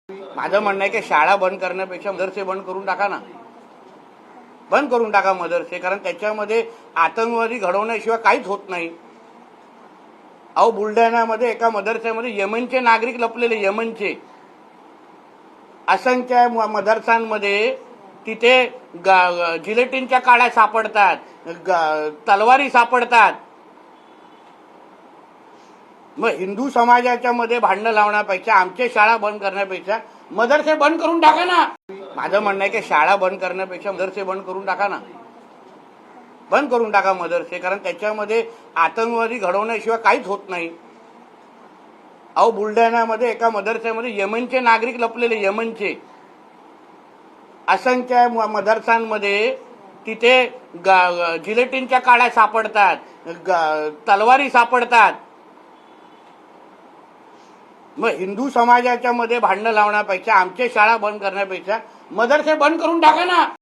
माझं म्हणणं आहे की शाळा बंद करण्यापेक्षा मदरसे बंद करून टाका ना. बंद करून टाका मदरसे, कारण त्याच्यामध्ये आतंकवादी घडवण्याशिवाय काहीच होत नाही. अहो, बुलढाण्यामध्ये एका मदरस्यामध्ये यमनचे नागरिक लपलेले, यमनचे असंख्य मदरसांमध्ये तिथे जिलेटिनच्या काड्या सापडतात, तलवारी सापडतात. मग हिंदू समाजाच्या मध्ये भांडणं लावण्यापेक्षा, आमच्या शाळा बंद करण्यापेक्षा मदरसे बंद करून टाका ना. माझं म्हणणं आहे की शाळा बंद करण्यापेक्षा मदरसे बंद करून टाका ना. बंद करून टाका मदरसे, कारण त्याच्यामध्ये आतंकवादी घडवण्याशिवाय काहीच होत नाही. अहो, बुलढाण्यामध्ये एका मदरस्यामध्ये यमनचे नागरिक लपलेले, यमनचे असंख्य मदरसांमध्ये तिथे जिलेटिनच्या काड्या सापडतात, तलवारी सापडतात. मग हिंदू समाजाच्या मध्ये भांडणं लावण्यापेक्षा, आमच्या शाळा बंद करण्यापेक्षा मदरसे बंद करून टाका ना.